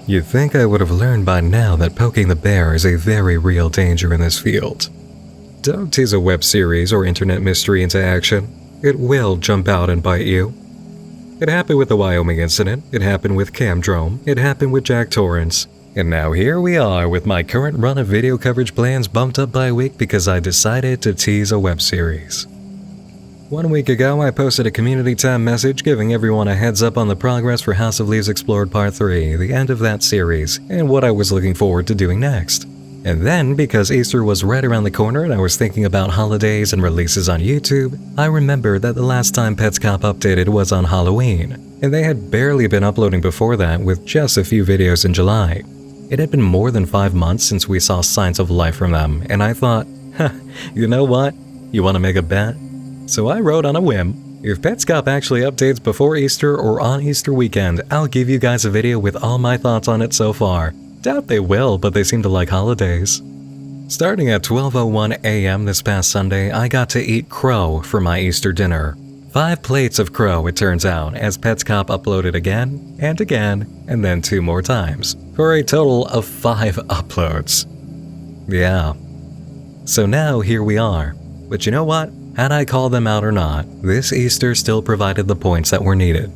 You'd think I would have learned by now that poking the bear is a very real danger in this field. Don't tease a web series or internet mystery into action. It will jump out and bite you. It happened with the Wyoming incident, it happened with Camdrome, it happened with Jack Torrance, and now here we are with my current run of video coverage plans bumped up by a week because I decided to tease a web series. 1 week ago, I posted a community tab message giving everyone a heads up on the progress for House of Leaves Explored Part 3, the end of that series, and what I was looking forward to doing next. And then, because Easter was right around the corner and I was thinking about holidays and releases on YouTube, I remembered that the last time Petscop updated was on Halloween, and they had barely been uploading before that with just a few videos in July. It had been more than 5 months since we saw signs of life from them, and I thought, you know what? You want to make a bet? So I wrote on a whim, if Petscop actually updates before Easter or on Easter weekend, I'll give you guys a video with all my thoughts on it so far. Doubt they will, but they seem to like holidays. Starting at 12:01 a.m. this past Sunday, I got to eat crow for my Easter dinner. 5 plates of crow, it turns out, as Petscop uploaded again, and then 2 more times, for a total of 5 uploads. Yeah. So now here we are. But you know what? Had I called them out or not, this Easter still provided the points that were needed.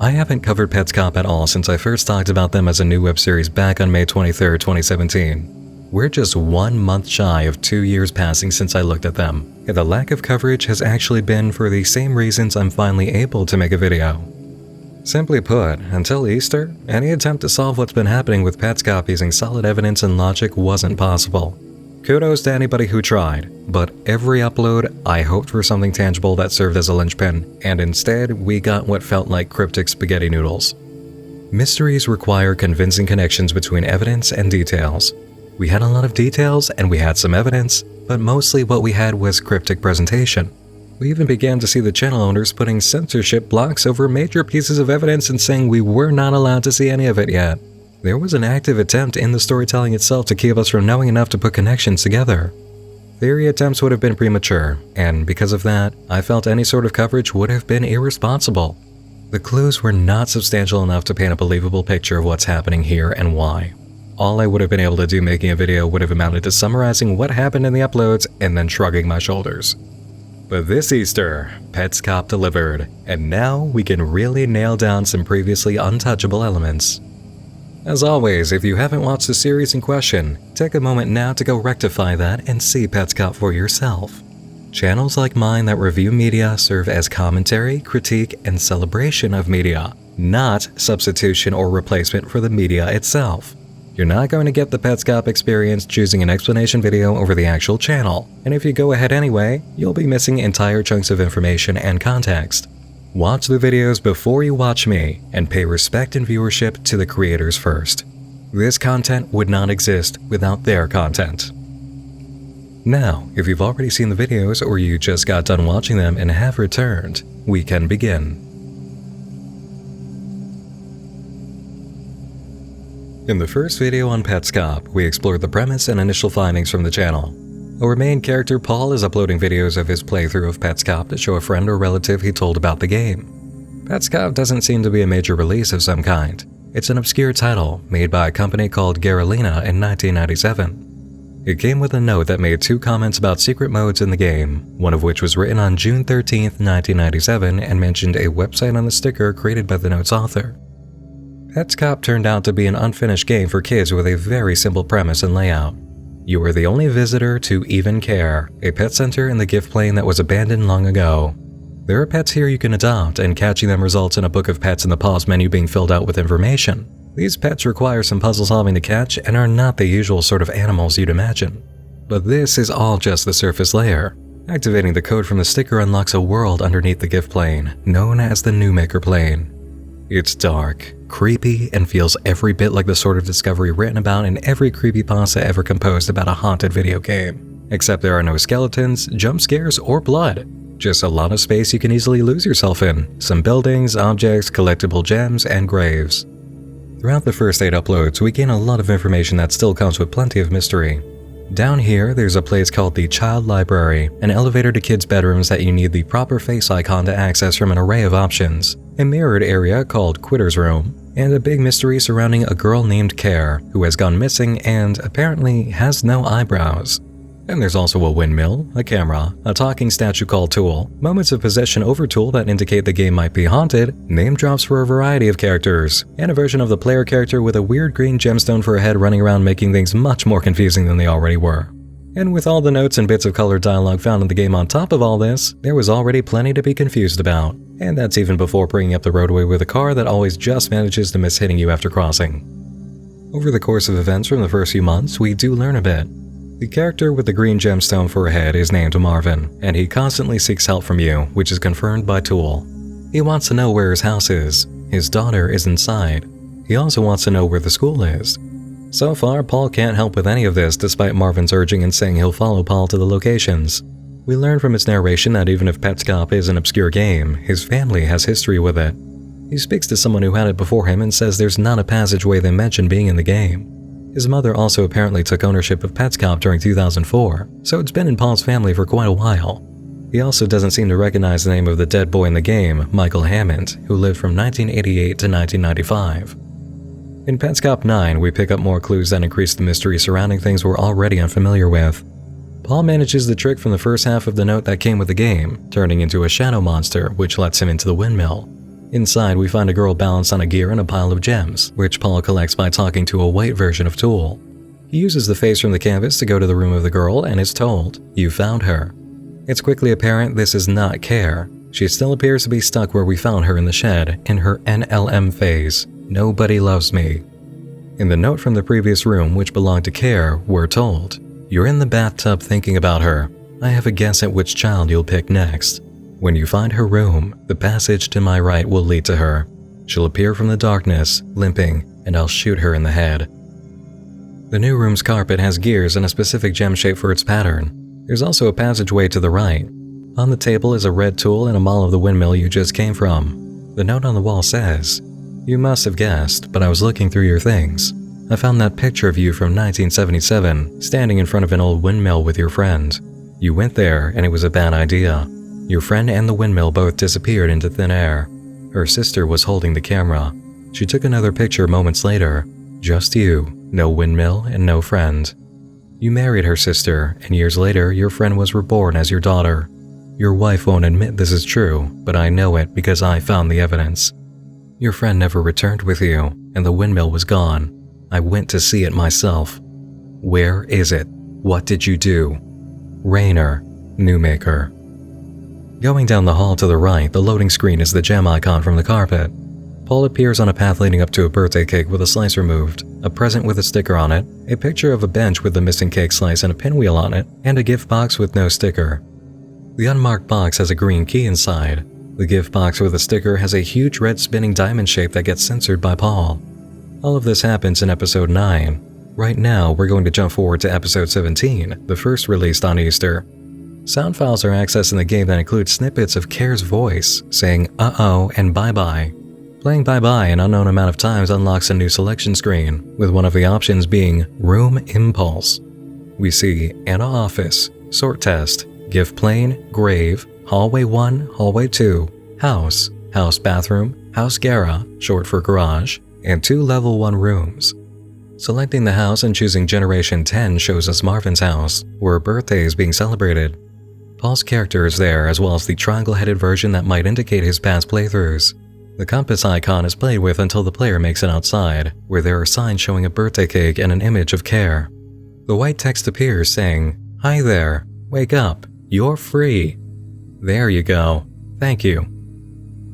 I haven't covered Petscop at all since I first talked about them as a new web series back on May 23, 2017. We're just 1 month shy of 2 years passing since I looked at them, and the lack of coverage has actually been for the same reasons I'm finally able to make a video. Simply put, until Easter, any attempt to solve what's been happening with Petscop using solid evidence and logic wasn't possible. Kudos to anybody who tried, but every upload, I hoped for something tangible that served as a linchpin, and instead, we got what felt like cryptic spaghetti noodles. Mysteries require convincing connections between evidence and details. We had a lot of details and we had some evidence, but mostly what we had was cryptic presentation. We even began to see the channel owners putting censorship blocks over major pieces of evidence and saying we were not allowed to see any of it yet. There was an active attempt in the storytelling itself to keep us from knowing enough to put connections together. Theory attempts would have been premature, and because of that, I felt any sort of coverage would have been irresponsible. The clues were not substantial enough to paint a believable picture of what's happening here and why. All I would have been able to do making a video would have amounted to summarizing what happened in the uploads and then shrugging my shoulders. But this Easter, Petscop delivered, and now we can really nail down some previously untouchable elements. As always, if you haven't watched the series in question, take a moment now to go rectify that and see Petscop for yourself. Channels like mine that review media serve as commentary, critique, and celebration of media, not substitution or replacement for the media itself. You're not going to get the Petscop experience choosing an explanation video over the actual channel, and if you go ahead anyway, you'll be missing entire chunks of information and context. Watch the videos before you watch me, and pay respect and viewership to the creators first. This content would not exist without their content. Now, if you've already seen the videos or you just got done watching them and have returned, we can begin. In the first video on Petscop, we explored the premise and initial findings from the channel. Our main character Paul is uploading videos of his playthrough of Petscop to show a friend or relative he told about the game. Petscop doesn't seem to be a major release of some kind. It's an obscure title made by a company called Garalina in 1997. It came with a note that made 2 comments about secret modes in the game, one of which was written on June 13, 1997 and mentioned a website on the sticker created by the note's author. Petscop turned out to be an unfinished game for kids with a very simple premise and layout. You are the only visitor to Even Care, a pet center in the gift plane that was abandoned long ago. There are pets here you can adopt, and catching them results in a book of pets in the pause menu being filled out with information. These pets require some puzzle solving to catch and are not the usual sort of animals you'd imagine. But this is all just the surface layer. Activating the code from the sticker unlocks a world underneath the gift plane, known as the Newmaker Plane. It's dark, creepy, and feels every bit like the sort of discovery written about in every creepypasta ever composed about a haunted video game. Except there are no skeletons, jump scares, or blood. Just a lot of space you can easily lose yourself in, some buildings, objects, collectible gems, and graves. Throughout the first 8 uploads, we gain a lot of information that still comes with plenty of mystery. Down here, there's a place called the Child Library, an elevator to kids' bedrooms that you need the proper face icon to access from an array of options. A mirrored area called Quitter's Room, and a big mystery surrounding a girl named Care who has gone missing and apparently has no eyebrows. And there's also a windmill, a camera, a talking statue called Tool, moments of possession over Tool that indicate the game might be haunted, name drops for a variety of characters, and a version of the player character with a weird green gemstone for a head running around making things much more confusing than they already were. And with all the notes and bits of colored dialogue found in the game on top of all this, there was already plenty to be confused about. And that's even before bringing up the roadway with a car that always just manages to miss hitting you after crossing. Over the course of events from the first few months, we do learn a bit. The character with the green gemstone for a head is named Marvin, and he constantly seeks help from you, which is confirmed by Tool. He wants to know where his house is. His daughter is inside. He also wants to know where the school is. So far, Paul can't help with any of this despite Marvin's urging and saying he'll follow Paul to the locations. We learn from his narration that even if Petscop is an obscure game, his family has history with it. He speaks to someone who had it before him and says there's not a passageway they mention being in the game. His mother also apparently took ownership of Petscop during 2004, so it's been in Paul's family for quite a while. He also doesn't seem to recognize the name of the dead boy in the game, Michael Hammond, who lived from 1988 to 1995. In Petscop 9, we pick up more clues that increase the mystery surrounding things we're already unfamiliar with. Paul manages the trick from the first half of the note that came with the game, turning into a shadow monster, which lets him into the windmill. Inside, we find a girl balanced on a gear and a pile of gems, which Paul collects by talking to a white version of Tool. He uses the face from the canvas to go to the room of the girl and is told, "You found her." It's quickly apparent this is not Care. She still appears to be stuck where we found her in the shed, in her NLM phase. Nobody loves me. In the note from the previous room, which belonged to Care, we're told, "You're in the bathtub thinking about her. I have a guess at which child you'll pick next. When you find her room, the passage to my right will lead to her. She'll appear from the darkness, limping, and I'll shoot her in the head." The new room's carpet has gears and a specific gem shape for its pattern. There's also a passageway to the right. On the table is a red tool and a model of the windmill you just came from. The note on the wall says, "You must have guessed, but I was looking through your things. I found that picture of you from 1977, standing in front of an old windmill with your friend. You went there, and it was a bad idea. Your friend and the windmill both disappeared into thin air. Her sister was holding the camera. She took another picture moments later. Just you, no windmill, and no friend. You married her sister, and years later, your friend was reborn as your daughter. Your wife won't admit this is true, but I know it because I found the evidence. Your friend never returned with you, and the windmill was gone. I went to see it myself. Where is it? What did you do? Rainer, Newmaker." Going down the hall to the right, the loading screen is the gem icon from the carpet. Paul appears on a path leading up to a birthday cake with a slice removed, a present with a sticker on it, a picture of a bench with the missing cake slice and a pinwheel on it, and a gift box with no sticker. The unmarked box has a green key inside. The gift box with a sticker has a huge red spinning diamond shape that gets censored by Paul. All of this happens in episode 9. Right now, we're going to jump forward to episode 17, the first released on Easter. Sound files are accessed in the game that include snippets of Care's voice, saying "uh-oh" and "bye-bye." Playing "bye-bye" an unknown amount of times unlocks a new selection screen, with one of the options being Room Impulse. We see Anna Office, Sort Test, Gift Plane, Grave, Hallway 1, Hallway 2, House, House Bathroom, House Gara, short for Garage, and 2 Level 1 rooms. Selecting the house and choosing Generation 10 shows us Marvin's house, where a birthday is being celebrated. Paul's character is there, as well as the triangle-headed version that might indicate his past playthroughs. The compass icon is played with until the player makes it outside, where there are signs showing a birthday cake and an image of Care. The white text appears saying, "Hi there, wake up, you're free." There you go. Thank you.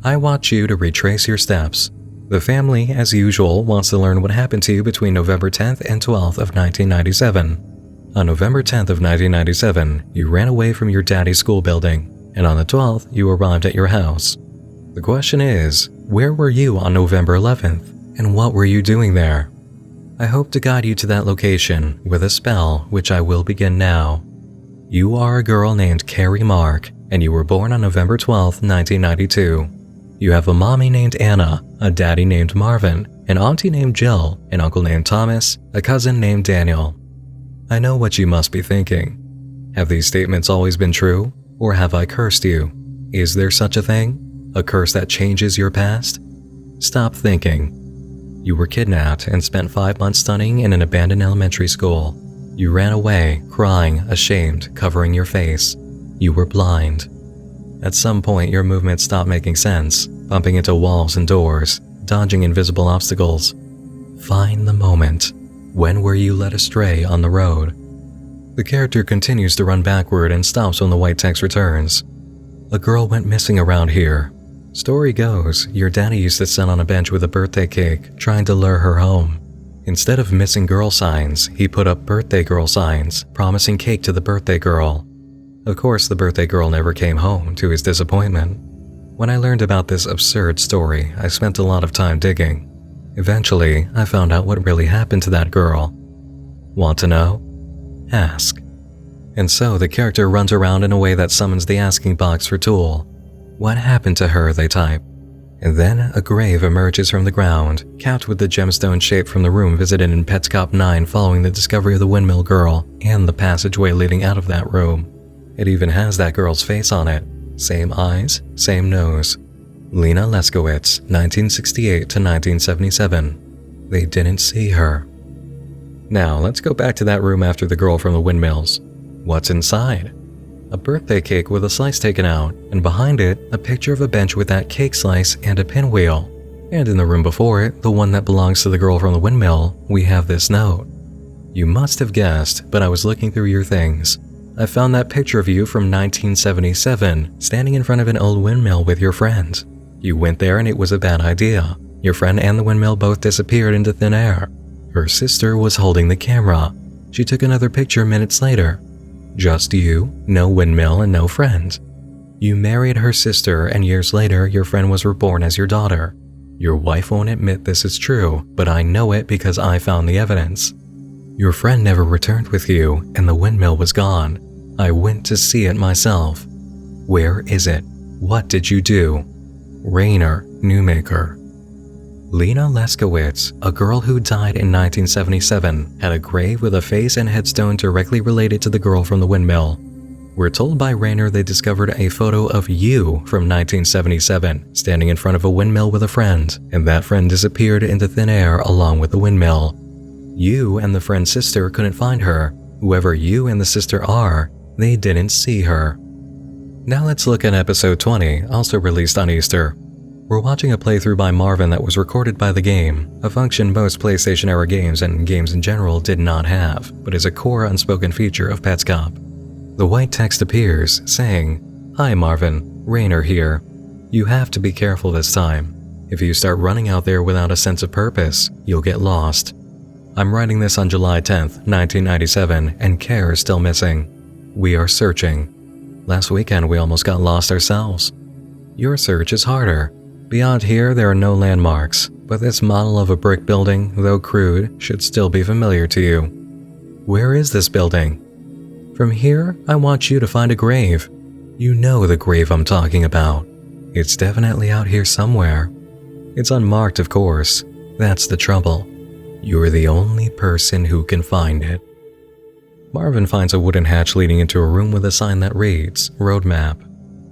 I want you to retrace your steps. The family, as usual, wants to learn what happened to you between November 10th and 12th of 1997. On November 10th of 1997, you ran away from your daddy's school building, and on the 12th, you arrived at your house. The question is, where were you on November 11th, and what were you doing there? I hope to guide you to that location with a spell, which I will begin now. You are a girl named Carrie Mark, and you were born on November 12th, 1992. You have a mommy named Anna, a daddy named Marvin, an auntie named Jill, an uncle named Thomas, a cousin named Daniel. I know what you must be thinking. Have these statements always been true, or have I cursed you? Is there such a thing? A curse that changes your past? Stop thinking. You were kidnapped and spent 5 months studying in an abandoned elementary school. You ran away, crying, ashamed, covering your face. You were blind. At some point, your movements stopped making sense, bumping into walls and doors, dodging invisible obstacles. Find the moment. When were you led astray on the road? The character continues to run backward and stops when the white text returns. A girl went missing around here. Story goes, your daddy used to sit on a bench with a birthday cake, trying to lure her home. Instead of missing girl signs, he put up birthday girl signs, promising cake to the birthday girl. Of course, the birthday girl never came home, to his disappointment. When I learned about this absurd story, I spent a lot of time digging. Eventually, I found out what really happened to that girl. Want to know? Ask. And so the character runs around in a way that summons the asking box for Tool. What happened to her, they type. And then a grave emerges from the ground, capped with the gemstone shape from the room visited in Petscop 9 following the discovery of the windmill girl and the passageway leading out of that room. It even has that girl's face on it. Same eyes, same nose. Lena Leskowitz, 1968 to 1977. They didn't see her. Now, let's go back to that room after the girl from the windmills. What's inside? A birthday cake with a slice taken out, and behind it, a picture of a bench with that cake slice and a pinwheel. And in the room before it, the one that belongs to the girl from the windmill, we have this note. You must have guessed, but I was looking through your things. I found that picture of you from 1977, standing in front of an old windmill with your friend. You went there and it was a bad idea. Your friend and the windmill both disappeared into thin air. Her sister was holding the camera. She took another picture minutes later. Just you, no windmill, and no friend. You married her sister, and years later, your friend was reborn as your daughter. Your wife won't admit this is true, but I know it because I found the evidence. Your friend never returned with you, and the windmill was gone. I went to see it myself. Where is it? What did you do? Rainer Newmaker. Lena Leskowitz, a girl who died in 1977, had a grave with a face and headstone directly related to the girl from the windmill. We're told by Rainer they discovered a photo of you from 1977, standing in front of a windmill with a friend, and that friend disappeared into thin air along with the windmill. You and the friend's sister couldn't find her. Whoever you and the sister are, they didn't see her. Now let's look at episode 20, also released on Easter. We're watching a playthrough by Marvin that was recorded by the game, a function most PlayStation-era games and games in general did not have, but is a core unspoken feature of Petscop. The white text appears, saying, "Hi Marvin, Rainer here. You have to be careful this time. If you start running out there without a sense of purpose, you'll get lost." I'm writing this on July 10th, 1997, and Care is still missing. We are searching. Last weekend we almost got lost ourselves. Your search is harder. Beyond here, there are no landmarks, but this model of a brick building, though crude, should still be familiar to you. Where is this building? From here, I want you to find a grave. You know the grave I'm talking about. It's definitely out here somewhere. It's unmarked, of course. That's the trouble. You're the only person who can find it. Marvin finds a wooden hatch leading into a room with a sign that reads, Roadmap.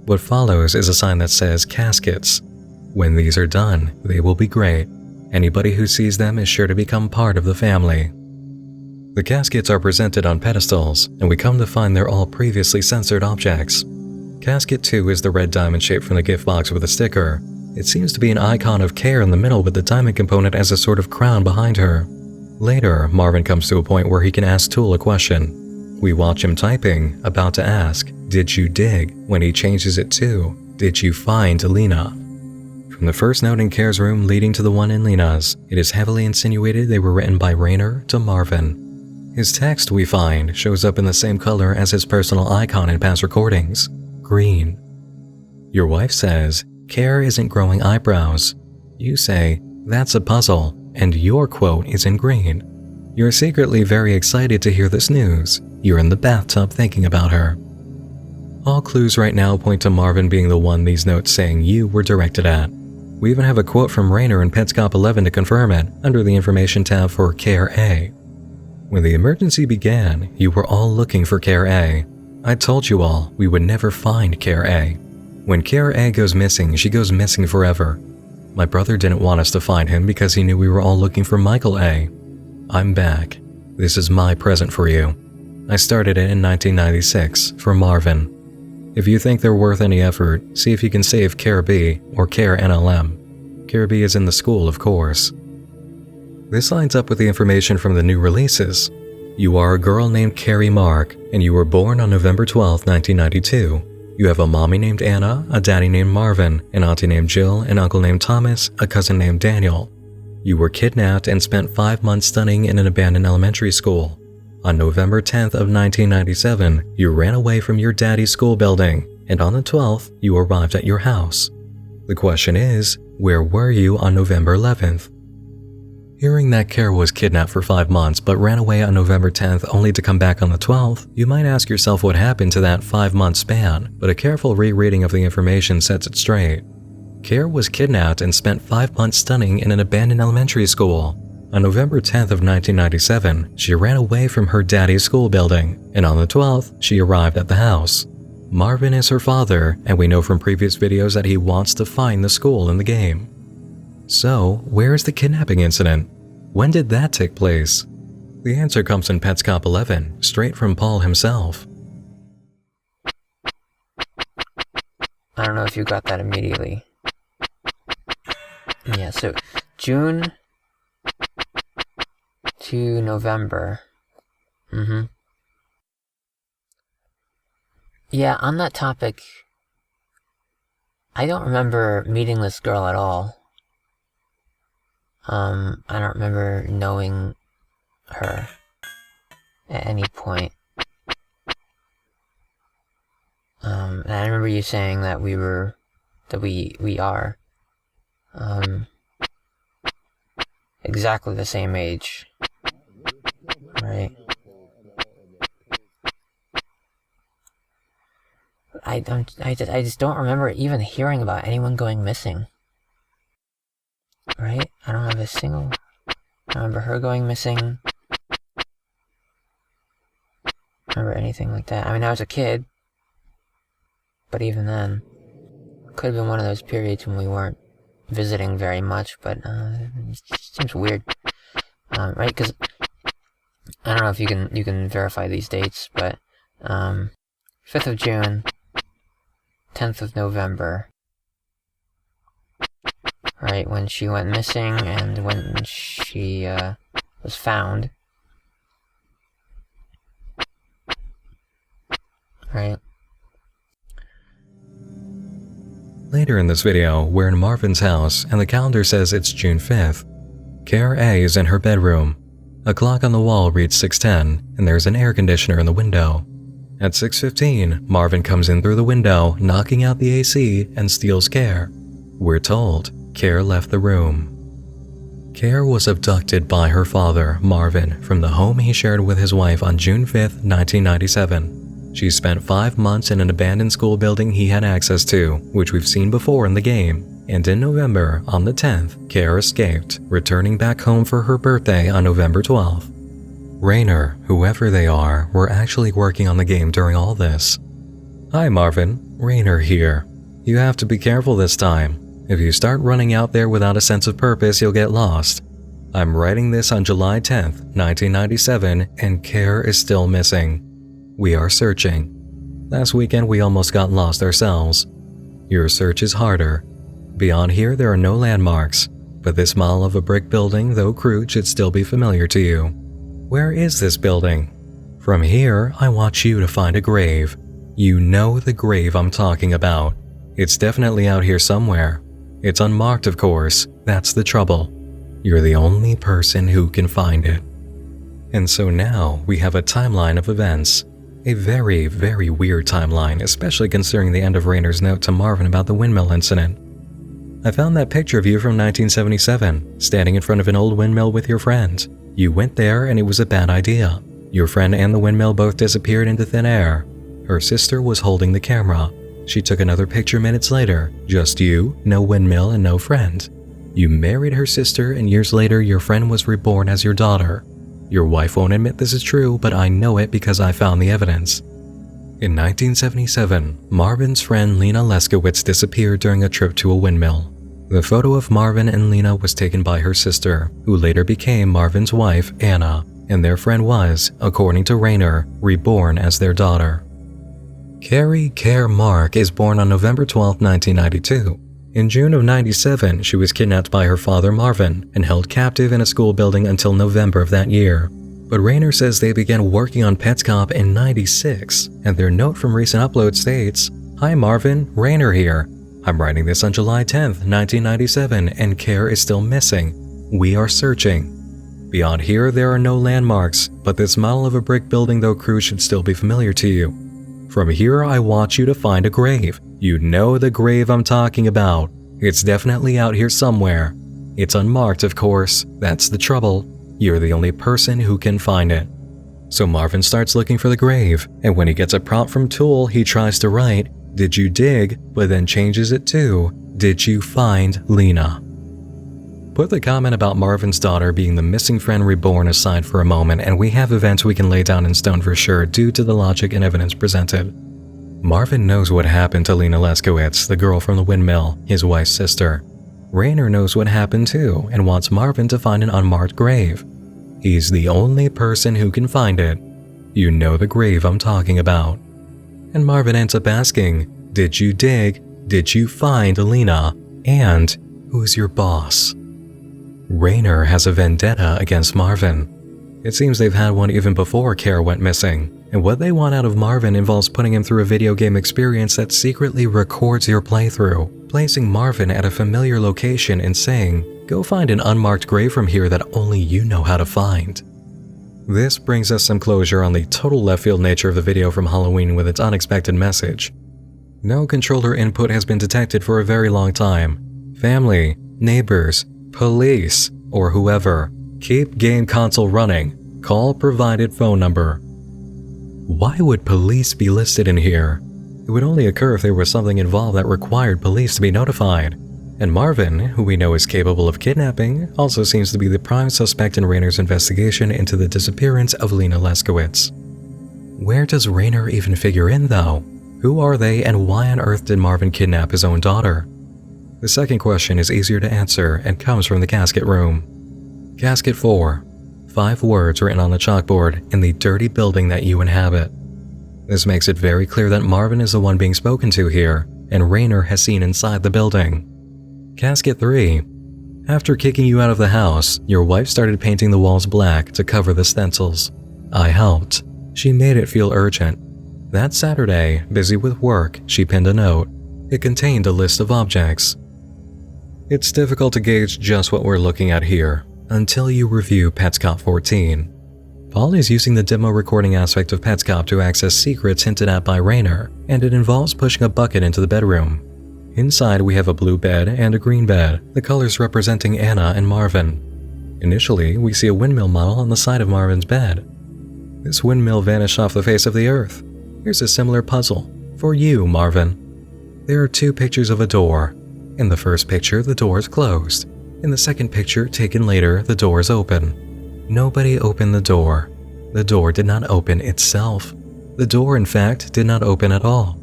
What follows is a sign that says Caskets. When these are done, they will be great. Anybody who sees them is sure to become part of the family. The caskets are presented on pedestals, and we come to find they're all previously censored objects. Casket 2 is the red diamond shape from the gift box with a sticker. It seems to be an icon of Care in the middle with the diamond component as a sort of crown behind her. Later, Marvin comes to a point where he can ask Tool a question. We watch him typing, about to ask, "Did you dig?" when he changes it to, "Did you find Lena?" From the first note in Care's room leading to the one in Lena's, it is heavily insinuated they were written by Rainer to Marvin. His text, we find, shows up in the same color as his personal icon in past recordings, green. Your wife says, Care isn't growing eyebrows. You say, that's a puzzle, and your quote is in green. You're secretly very excited to hear this news. You're in the bathtub thinking about her. All clues right now point to Marvin being the one these notes saying you were directed at. We even have a quote from Rainer in Petscop 11 to confirm it, under the information tab for Care A. When the emergency began, you were all looking for Care A. I told you all we would never find Care A. When Care A goes missing, she goes missing forever. My brother didn't want us to find him because he knew we were all looking for Michael A. I'm back. This is my present for you. I started it in 1996 for Marvin. If you think they're worth any effort, see if you can save Care B or Care NLM. Care B is in the school, of course. This lines up with the information from the new releases. You are a girl named Carrie Mark, and you were born on November 12, 1992. You have a mommy named Anna, a daddy named Marvin, an auntie named Jill, an uncle named Thomas, a cousin named Daniel. You were kidnapped and spent 5 months studying in an abandoned elementary school. On November 10th of 1997, you ran away from your daddy's school building, and on the 12th, you arrived at your house. The question is, where were you on November 11th? Hearing that Care was kidnapped for 5 months but ran away on November 10th only to come back on the 12th, you might ask yourself what happened to that 5-month span, but a careful rereading of the information sets it straight. Care was kidnapped and spent 5 months studying in an abandoned elementary school. On November 10th of 1997, she ran away from her daddy's school building, and on the 12th, she arrived at the house. Marvin is her father, and we know from previous videos that he wants to find the school in the game. So, where is the kidnapping incident? When did that take place? The answer comes in PetsCop 11, straight from Paul himself. I don't know if you got that immediately. Yeah, so June to November. Yeah, on that topic, I don't remember meeting this girl at all. I don't remember knowing her at any point. And I remember you saying that we are, exactly the same age, right? I just don't remember even hearing about anyone going missing. Right? I don't remember her going missing. Remember anything like that. I mean, I was a kid, but even then, could have been one of those periods when we weren't visiting very much, but it just seems weird, right? Because I don't know if you can verify these dates, but 5th of June, 10th of November. Right, when she went missing and when she was found. Right. Later in this video, we're in Marvin's house and the calendar says it's June 5th. Care A is in her bedroom. A clock on the wall reads 6:10 and there's an air conditioner in the window. At 6:15, Marvin comes in through the window, knocking out the AC and steals Care. We're told Care left the room. Care was abducted by her father, Marvin, from the home he shared with his wife on June 5th, 1997. She spent 5 months in an abandoned school building he had access to, which we've seen before in the game, and in November, on the 10th, Care escaped, returning back home for her birthday on November 12th. Rainer, whoever they are, were actually working on the game during all this. Hi Marvin, Rainer here. You have to be careful this time. If you start running out there without a sense of purpose, you'll get lost. I'm writing this on July 10th, 1997, and Care is still missing. We are searching. Last weekend we almost got lost ourselves. Your search is harder. Beyond here there are no landmarks, but this model of a brick building, though crude, should still be familiar to you. Where is this building? From here, I want you to find a grave. You know the grave I'm talking about. It's definitely out here somewhere. It's unmarked, of course. That's the trouble. You're the only person who can find it. And so now we have a timeline of events. A very, very weird timeline, especially considering the end of Rainer's note to Marvin about the windmill incident. I found that picture of you from 1977, standing in front of an old windmill with your friend. You went there and it was a bad idea. Your friend and the windmill both disappeared into thin air. Her sister was holding the camera. She took another picture minutes later. Just you, no windmill, and no friend. You married her sister, and years later your friend was reborn as your daughter. Your wife won't admit this is true, but I know it because I found the evidence. In 1977, Marvin's friend Lena Leskowitz disappeared during a trip to a windmill. The photo of Marvin and Lena was taken by her sister, who later became Marvin's wife, Anna, and their friend was, according to Raynor, reborn as their daughter. Carrie Care Mark is born on November 12, 1992. In June of 97, she was kidnapped by her father Marvin and held captive in a school building until November of that year. But Raynor says they began working on PetsCop in 96, and their note from recent upload states, "Hi Marvin, Raynor here. I'm writing this on July 10th, 1997, and Care is still missing. We are searching. Beyond here, there are no landmarks, but this model of a brick building though crude should still be familiar to you. From here, I want you to find a grave. You know the grave I'm talking about. It's definitely out here somewhere. It's unmarked, of course. That's the trouble. You're the only person who can find it." So Marvin starts looking for the grave, and when he gets a prompt from Tool, he tries to write, "Did you dig?" but then changes it to, "Did you find Lena?" Put the comment about Marvin's daughter being the missing friend reborn aside for a moment, and we have events we can lay down in stone for sure due to the logic and evidence presented. Marvin knows what happened to Lena Leskowitz, the girl from the windmill, his wife's sister. Raynor knows what happened too and wants Marvin to find an unmarked grave. He's the only person who can find it. You know the grave I'm talking about. And Marvin ends up asking, "Did you dig? Did you find Lena? And who's your boss?" Raynor has a vendetta against Marvin. It seems they've had one even before Care went missing, and what they want out of Marvin involves putting him through a video game experience that secretly records your playthrough, placing Marvin at a familiar location and saying, "Go find an unmarked grave from here that only you know how to find." This brings us some closure on the total left field nature of the video from Halloween with its unexpected message. No controller input has been detected for a very long time. Family, neighbors, police, or whoever, keep game console running. Call provided phone number. Why would police be listed in here? It would only occur if there was something involved that required police to be notified. And Marvin, who we know is capable of kidnapping, also seems to be the prime suspect in Raynor's investigation into the disappearance of Lena Leskowitz. Where does Raynor even figure in though? Who are they and why on earth did Marvin kidnap his own daughter? The second question is easier to answer and comes from the casket room. Casket 4. 5 words written on the chalkboard in the dirty building that you inhabit. This makes it very clear that Marvin is the one being spoken to here, and Raynor has seen inside the building. Casket 3. After kicking you out of the house, your wife started painting the walls black to cover the stencils. I helped. She made it feel urgent. That Saturday, busy with work, she pinned a note. It contained a list of objects. It's difficult to gauge just what we're looking at here, until you review PetsCop 14. Paul is using the demo recording aspect of PetsCop to access secrets hinted at by Raynor, and it involves pushing a bucket into the bedroom. Inside we have a blue bed and a green bed, the colors representing Anna and Marvin. Initially, we see a windmill model on the side of Marvin's bed. This windmill vanished off the face of the earth. Here's a similar puzzle. For you, Marvin. There are 2 pictures of a door. In the first picture, the door is closed. In the second picture, taken later, the door is open. Nobody opened the door. The door did not open itself. The door, in fact, did not open at all.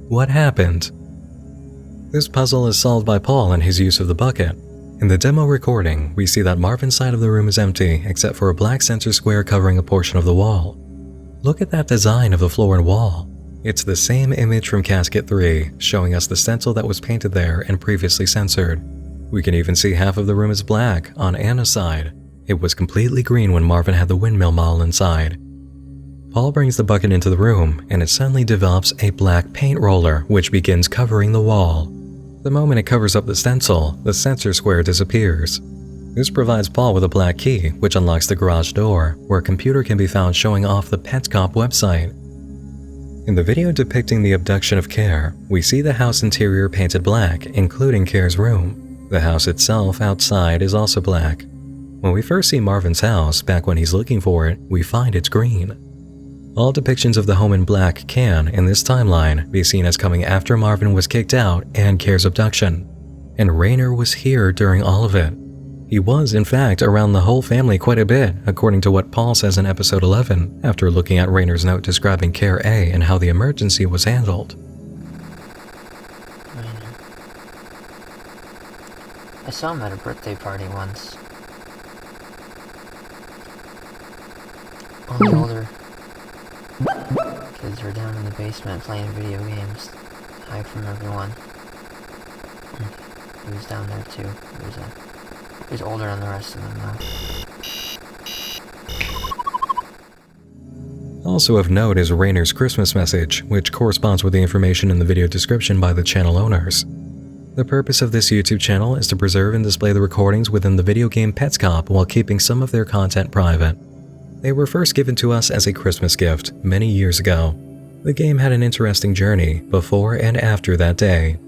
What happened? This puzzle is solved by Paul and his use of the bucket. In the demo recording, we see that Marvin's side of the room is empty except for a black sensor square covering a portion of the wall. Look at that design of the floor and wall. It's the same image from Casket 3, showing us the stencil that was painted there and previously censored. We can even see half of the room is black on Anna's side. It was completely green when Marvin had the windmill model inside. Paul brings the bucket into the room, and it suddenly develops a black paint roller, which begins covering the wall. The moment it covers up the stencil, the sensor square disappears. This provides Paul with a black key, which unlocks the garage door, where a computer can be found showing off the PetsCop website. In the video depicting the abduction of Care, we see the house interior painted black, including Care's room. The house itself outside is also black. When we first see Marvin's house, back when he's looking for it, we find it's green. All depictions of the home in black can, in this timeline, be seen as coming after Marvin was kicked out and Care's abduction. And Raynor was here during all of it. He was, in fact, around the whole family quite a bit, according to what Paul says in episode 11, after looking at Raynor's note describing Care A and how the emergency was handled. I saw him at a birthday party once. All the older kids were down in the basement playing video games, hide from everyone. He was down there too. He was older than the rest of them though. Also of note is Raynor's Christmas message, which corresponds with the information in the video description by the channel owners. The purpose of this YouTube channel is to preserve and display the recordings within the video game Pets Cop while keeping some of their content private. They were first given to us as a Christmas gift many years ago. The game had an interesting journey before and after that day.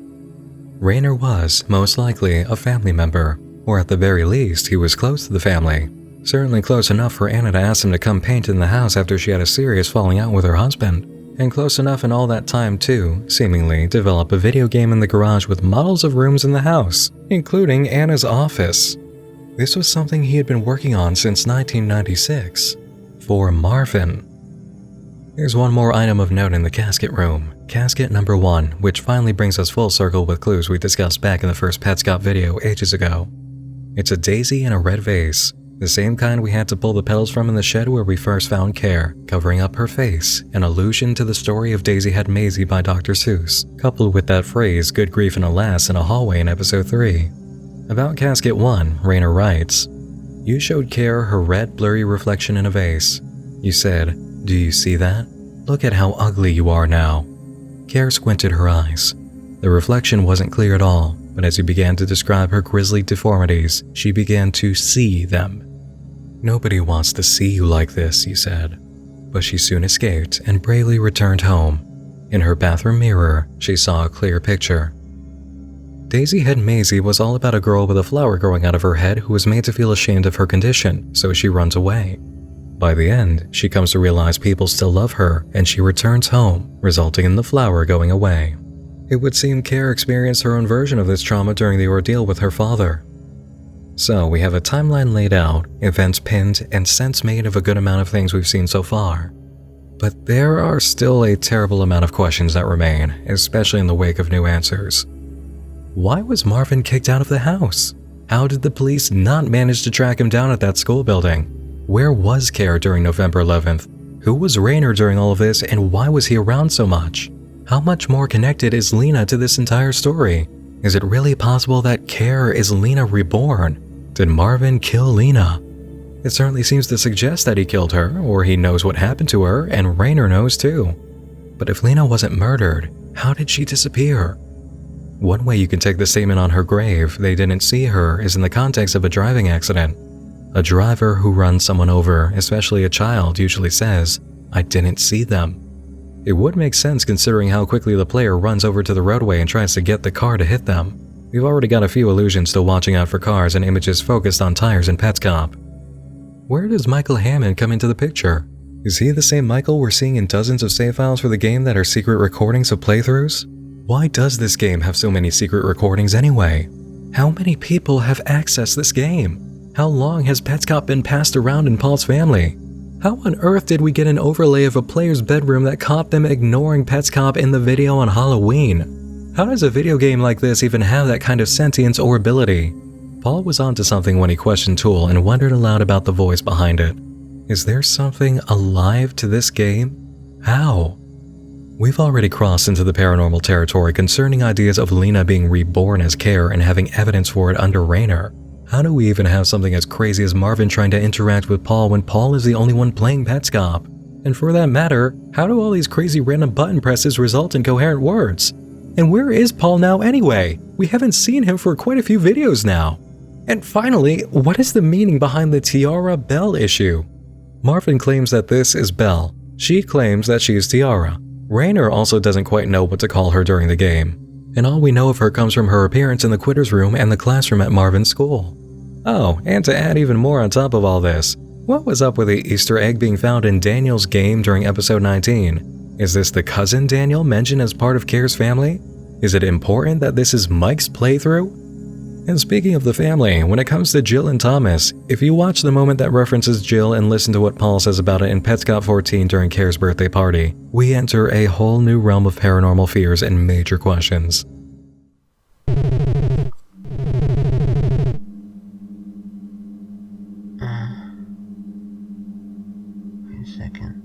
Raynor was, most likely, a family member, or at the very least, he was close to the family. Certainly close enough for Anna to ask him to come paint in the house after she had a serious falling out with her husband. And close enough in all that time to, seemingly, develop a video game in the garage with models of rooms in the house, including Anna's office. This was something he had been working on since 1996. For Marvin. There's one more item of note in the casket room, casket number 1, which finally brings us full circle with clues we discussed back in the first Pets Cop video ages ago. It's a daisy in a red vase, the same kind we had to pull the petals from in the shed where we first found Care, covering up her face, an allusion to the story of Daisy Had Maisie by Dr. Seuss, coupled with that phrase, good grief and alas, in a hallway in episode 3. About casket 1, Raynor writes, "You showed Care her red blurry reflection in a vase. You said, 'Do you see that? Look at how ugly you are now.' Care squinted her eyes. The reflection wasn't clear at all, but as you began to describe her grisly deformities, she began to see them. 'Nobody wants to see you like this,' you said. But she soon escaped and bravely returned home. In her bathroom mirror, she saw a clear picture. Daisy Had Maisie was all about a girl with a flower growing out of her head who was made to feel ashamed of her condition, so she runs away. By the end, she comes to realize people still love her, and she returns home, resulting in the flower going away. It would seem Care experienced her own version of this trauma during the ordeal with her father. So we have a timeline laid out, events pinned, and sense made of a good amount of things we've seen so far. But there are still a terrible amount of questions that remain, especially in the wake of new answers. Why was Marvin kicked out of the house? How did the police not manage to track him down at that school building? Where was Care during November 11th? Who was Raynor during all of this, and why was he around so much? How much more connected is Lena to this entire story? Is it really possible that Care is Lena reborn? Did Marvin kill Lena? It certainly seems to suggest that he killed her, or he knows what happened to her, and Raynor knows too. But if Lena wasn't murdered, how did she disappear? One way you can take the statement on her grave, "They didn't see her," is in the context of a driving accident. A driver who runs someone over, especially a child, usually says, "I didn't see them." It would make sense considering how quickly the player runs over to the roadway and tries to get the car to hit them. We've already got a few allusions to watching out for cars and images focused on tires in Pets Cop. Where does Michael Hammond come into the picture? Is he the same Michael we're seeing in dozens of save files for the game that are secret recordings of playthroughs? Why does this game have so many secret recordings anyway? How many people have accessed this game? How long has Pets Cop been passed around in Paul's family? How on earth did we get an overlay of a player's bedroom that caught them ignoring Pets Cop in the video on Halloween? How does a video game like this even have that kind of sentience or ability? Paul was onto something when he questioned Tool and wondered aloud about the voice behind it. Is there something alive to this game? How? We've already crossed into the paranormal territory concerning ideas of Lena being reborn as Care and having evidence for it under Raynor. How do we even have something as crazy as Marvin trying to interact with Paul when Paul is the only one playing Pets Cop? And for that matter, how do all these crazy random button presses result in coherent words? And where is Paul now anyway? We haven't seen him for quite a few videos now. And finally, what is the meaning behind the Tiara Belle issue? Marvin claims that this is Belle. She claims that she is Tiara. Raynor also doesn't quite know what to call her during the game. And all we know of her comes from her appearance in the Quitter's Room and the classroom at Marvin's school. Oh, and to add even more on top of all this, what was up with the Easter egg being found in Daniel's game during episode 19? Is this the cousin Daniel mentioned as part of Care's family? Is it important that this is Mike's playthrough? And speaking of the family, when it comes to Jill and Thomas, if you watch the moment that references Jill and listen to what Paul says about it in Pets Cop 14 during Care's birthday party, we enter a whole new realm of paranormal fears and major questions. second.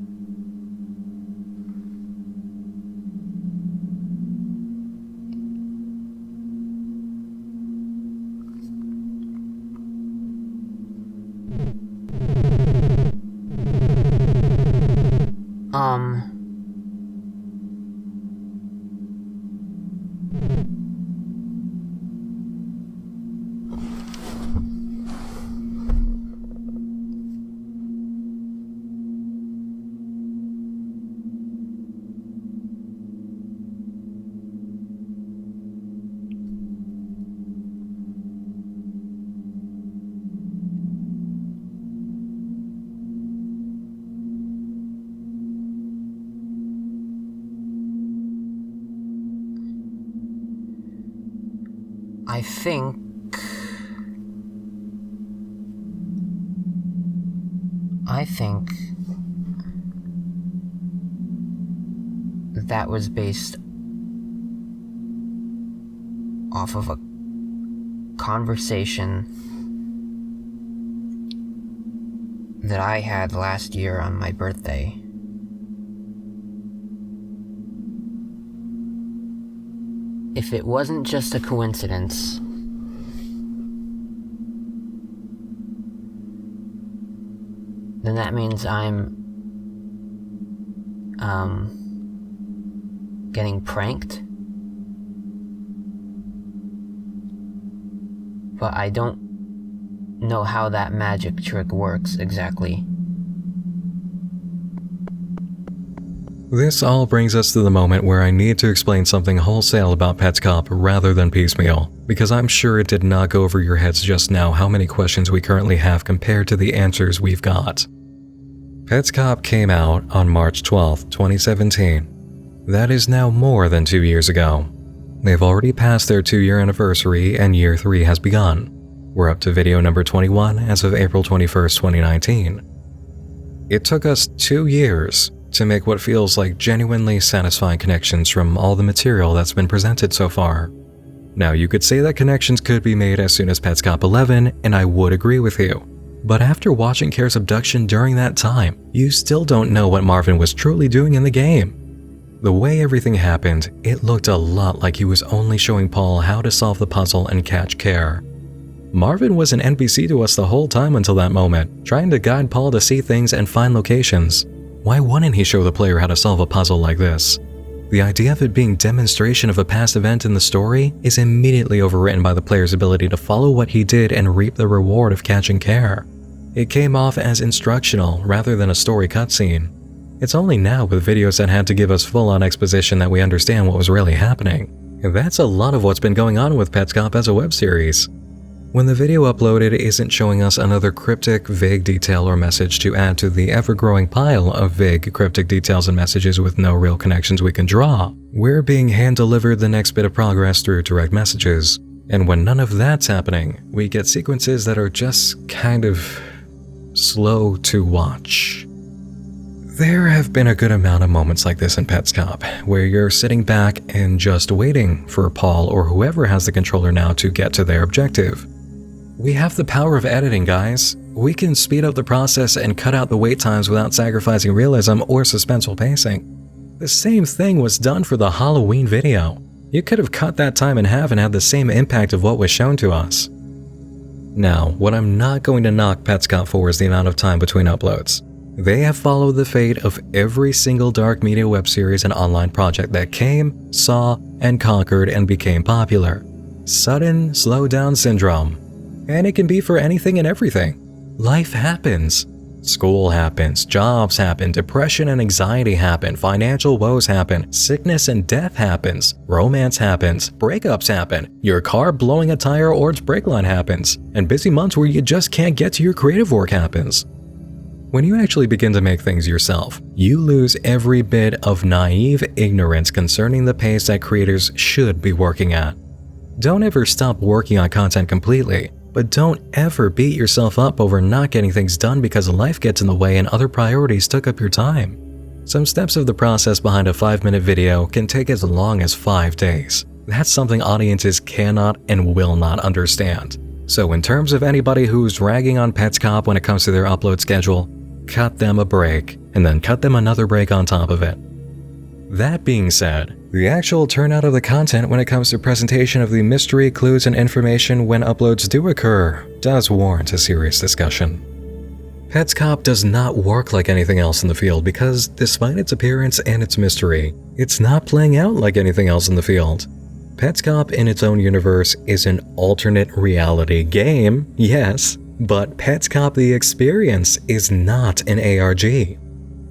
I think that was based off of a conversation that I had last year on my birthday. If it wasn't just a coincidence, then that means I'm getting pranked. But I don't know how that magic trick works exactly. This all brings us to the moment where I need to explain something wholesale about Petscop rather than piecemeal, because I'm sure it did not go over your heads just now how many questions we currently have compared to the answers we've got. Petscop came out on March 12, 2017. That is now more than 2 years ago. They've already passed their 2-year anniversary and year 3 has begun. We're up to video number 21 as of April 21st, 2019. It took us 2 years to make what feels like genuinely satisfying connections from all the material that's been presented so far. Now, you could say that connections could be made as soon as Petscop 11, and I would agree with you. But after watching Care's abduction during that time, you still don't know what Marvin was truly doing in the game. The way everything happened, it looked a lot like he was only showing Paul how to solve the puzzle and catch Care. Marvin was an NPC to us the whole time until that moment, trying to guide Paul to see things and find locations. Why wouldn't he show the player how to solve a puzzle like this? The idea of it being demonstration of a past event in the story is immediately overwritten by the player's ability to follow what he did and reap the reward of catching Care. It came off as instructional rather than a story cutscene. It's only now with videos that had to give us full-on exposition that we understand what was really happening. And that's a lot of what's been going on with Petscop as a web series. When the video uploaded isn't showing us another cryptic, vague detail or message to add to the ever-growing pile of vague, cryptic details and messages with no real connections we can draw, we're being hand-delivered the next bit of progress through direct messages. And when none of that's happening, we get sequences that are just kind of slow to watch. There have been a good amount of moments like this in Petscop, where you're sitting back and just waiting for Paul or whoever has the controller now to get to their objective. We have the power of editing, guys. We can speed up the process and cut out the wait times without sacrificing realism or suspenseful pacing. The same thing was done for the Halloween video. You could have cut that time in half and had the same impact of what was shown to us. Now, what I'm not going to knock Petscop for is the amount of time between uploads. They have followed the fate of every single dark media web series and online project that came, saw, and conquered and became popular. Sudden slowdown syndrome. And it can be for anything and everything. Life happens. School happens, jobs happen, depression and anxiety happen, financial woes happen, sickness and death happens, romance happens, breakups happen, your car blowing a tire or its brake line happens, and busy months where you just can't get to your creative work happens. When you actually begin to make things yourself, you lose every bit of naive ignorance concerning the pace that creators should be working at. Don't ever stop working on content completely, but don't ever beat yourself up over not getting things done because life gets in the way and other priorities took up your time. Some steps of the process behind a 5-minute video can take as long as 5 days. That's something audiences cannot and will not understand. So in terms of anybody who's ragging on Petscop when it comes to their upload schedule, cut them a break, and then cut them another break on top of it. That being said, the actual turnout of the content when it comes to presentation of the mystery, clues, and information when uploads do occur does warrant a serious discussion. Petscop does not work like anything else in the field because, despite its appearance and its mystery, it's not playing out like anything else in the field. Petscop in its own universe is an alternate reality game, yes, but Petscop the experience is not an ARG.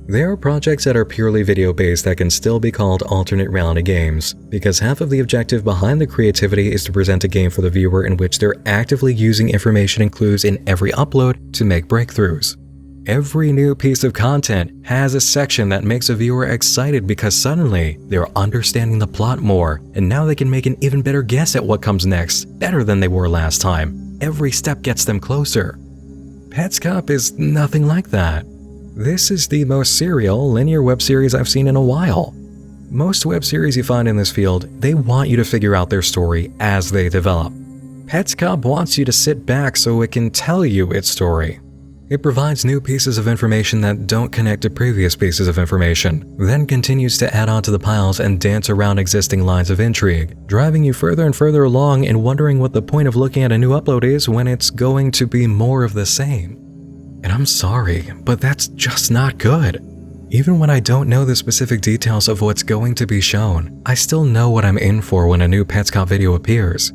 There are projects that are purely video-based that can still be called alternate reality games, because half of the objective behind the creativity is to present a game for the viewer in which they're actively using information and clues in every upload to make breakthroughs. Every new piece of content has a section that makes a viewer excited because suddenly they're understanding the plot more, and now they can make an even better guess at what comes next, better than they were last time. Every step gets them closer. Petscop is nothing like that. This is the most serial, linear web series I've seen in a while. Most web series you find in this field, they want you to figure out their story as they develop. Petscop wants you to sit back so it can tell you its story. It provides new pieces of information that don't connect to previous pieces of information, then continues to add on to the piles and dance around existing lines of intrigue, driving you further and further along and wondering what the point of looking at a new upload is when it's going to be more of the same. And I'm sorry, but that's just not good. Even when I don't know the specific details of what's going to be shown, I still know what I'm in for when a new Petscop video appears.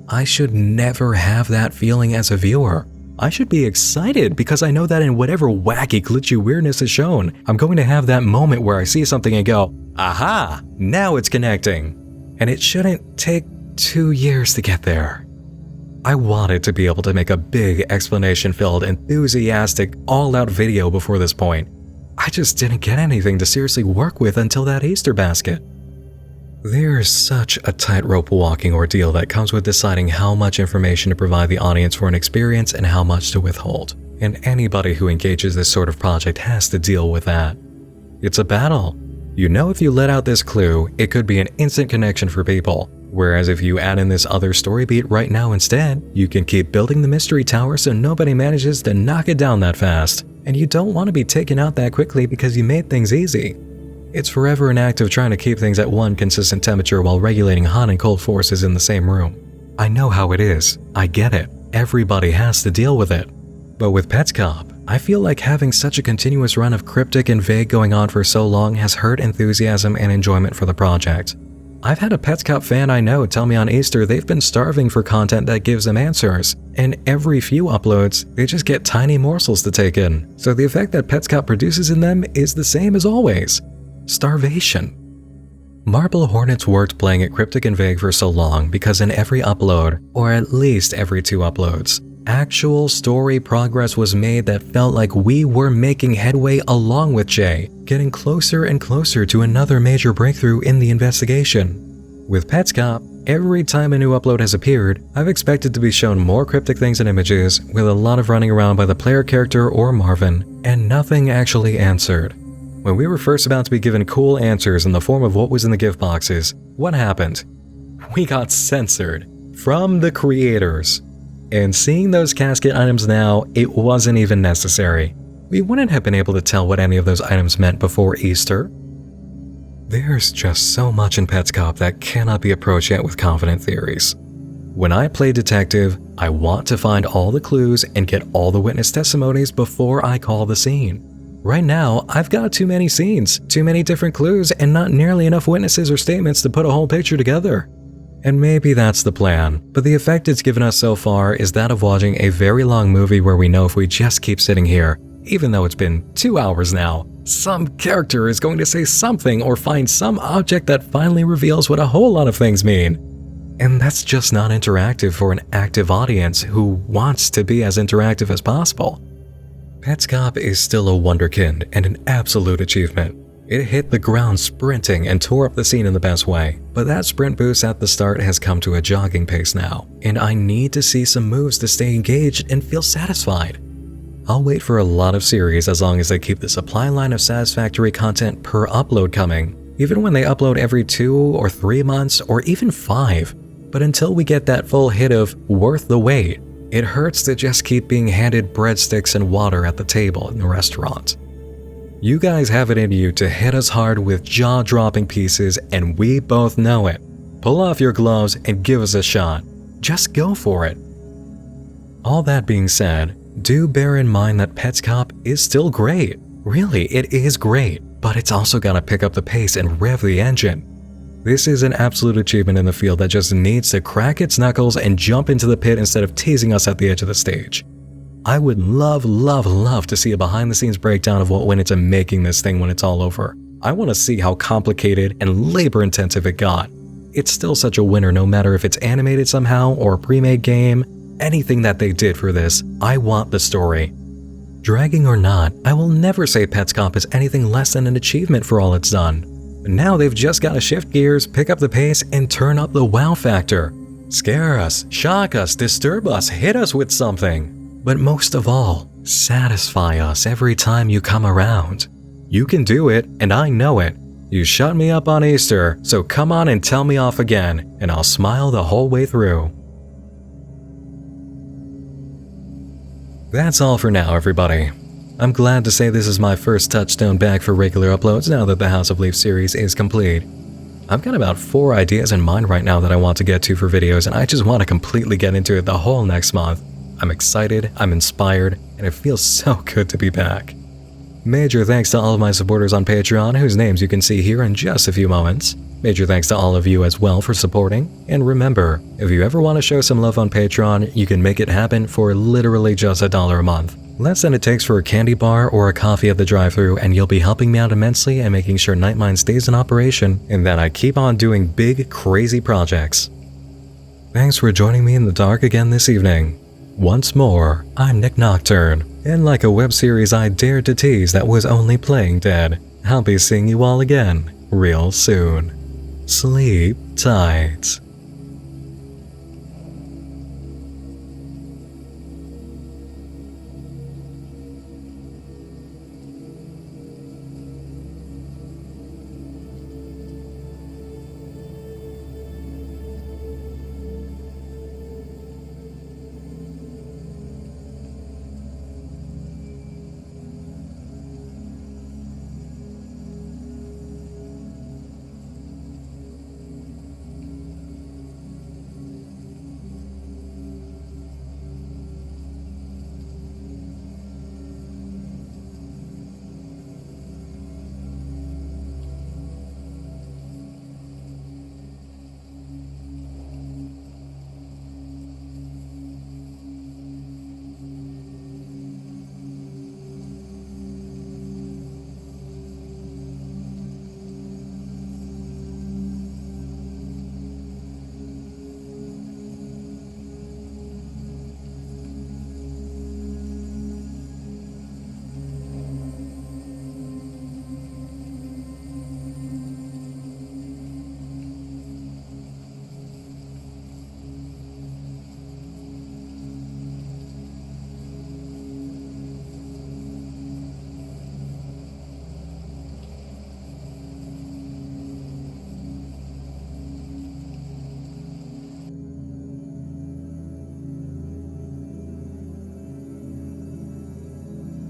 I should never have that feeling as a viewer. I should be excited because I know that in whatever wacky, glitchy weirdness is shown, I'm going to have that moment where I see something and go, aha, now it's connecting. And it shouldn't take 2 years to get there. I wanted to be able to make a big explanation-filled, enthusiastic, all-out video before this point. I just didn't get anything to seriously work with until that Easter basket. There's such a tightrope walking ordeal that comes with deciding how much information to provide the audience for an experience and how much to withhold. And anybody who engages this sort of project has to deal with that. It's a battle. You know if you let out this clue, it could be an instant connection for people. Whereas if you add in this other story beat right now instead, you can keep building the mystery tower so nobody manages to knock it down that fast. And you don't want to be taken out that quickly because you made things easy. It's forever an act of trying to keep things at one consistent temperature while regulating hot and cold forces in the same room. I know how it is. I get it. Everybody has to deal with it. But with Petscop, I feel like having such a continuous run of cryptic and vague going on for so long has hurt enthusiasm and enjoyment for the project. I've had a Petscop fan I know tell me on Easter they've been starving for content that gives them answers, and every few uploads, they just get tiny morsels to take in, so the effect that Petscop produces in them is the same as always: starvation. Marble Hornets worked playing it cryptic and vague for so long because in every upload, or at least every 2 uploads, actual story progress was made that felt like we were making headway along with Jay, getting closer and closer to another major breakthrough in the investigation. With Petscop, every time a new upload has appeared, I've expected to be shown more cryptic things and images, with a lot of running around by the player character or Marvin, and nothing actually answered. When we were first about to be given cool answers in the form of what was in the gift boxes, what happened? We got censored from the creators. And seeing those casket items now, it wasn't even necessary. We wouldn't have been able to tell what any of those items meant before Easter. There's just so much in Petscop that cannot be approached yet with confident theories. When I play detective, I want to find all the clues and get all the witness testimonies before I call the scene. Right now, I've got too many scenes, too many different clues, and not nearly enough witnesses or statements to put a whole picture together. And maybe that's the plan, but the effect it's given us so far is that of watching a very long movie where we know if we just keep sitting here, even though it's been 2 hours now, some character is going to say something or find some object that finally reveals what a whole lot of things mean. And that's just not interactive for an active audience who wants to be as interactive as possible. Petscop is still a wonderkind and an absolute achievement. It hit the ground sprinting and tore up the scene in the best way, but that sprint boost at the start has come to a jogging pace now, and I need to see some moves to stay engaged and feel satisfied. I'll wait for a lot of series as long as they keep the supply line of satisfactory content per upload coming, even when they upload every 2 or 3 months or even 5. But until we get that full hit of worth the wait, It hurts to just keep being handed breadsticks and water at the table in the restaurant. You guys have it in you to hit us hard with jaw-dropping pieces, and we both know it. Pull off your gloves and give us a shot. Just go for it. All that being said, do bear in mind that Petscop is still great. Really, it is great, but it's also gotta pick up the pace and rev the engine. This is an absolute achievement in the field that just needs to crack its knuckles and jump into the pit instead of teasing us at the edge of the stage. I would love to see a behind-the-scenes breakdown of what went into making this thing when it's all over. I want to see how complicated and labor-intensive it got. It's still such a winner no matter if it's animated somehow or a pre-made game. Anything that they did for this, I want the story. Dragging or not, I will never say Petscop is anything less than an achievement for all it's done. Now they've just got to shift gears, pick up the pace, and turn up the wow factor. Scare us, shock us, disturb us, hit us with something. But most of all, satisfy us every time you come around. You can do it, and I know it. You shut me up on Easter, so come on and tell me off again, and I'll smile the whole way through. That's all for now, everybody. I'm glad to say this is my first touchstone back for regular uploads now that the House of Leaf series is complete. I've got about 4 ideas in mind right now that I want to get to for videos, and I just want to completely get into it the whole next month. I'm excited, I'm inspired, and it feels so good to be back. Major thanks to all of my supporters on Patreon, whose names you can see here in just a few moments. Major thanks to all of you as well for supporting. And remember, if you ever want to show some love on Patreon, you can make it happen for literally just $1 a month. Less than it takes for a candy bar or a coffee at the drive-thru, and you'll be helping me out immensely and making sure Nightmind stays in operation and that I keep on doing big, crazy projects. Thanks for joining me in the dark again this evening. Once more, I'm Nick Nocturne, and like a web series I dared to tease that was only playing dead, I'll be seeing you all again real soon. Sleep tight.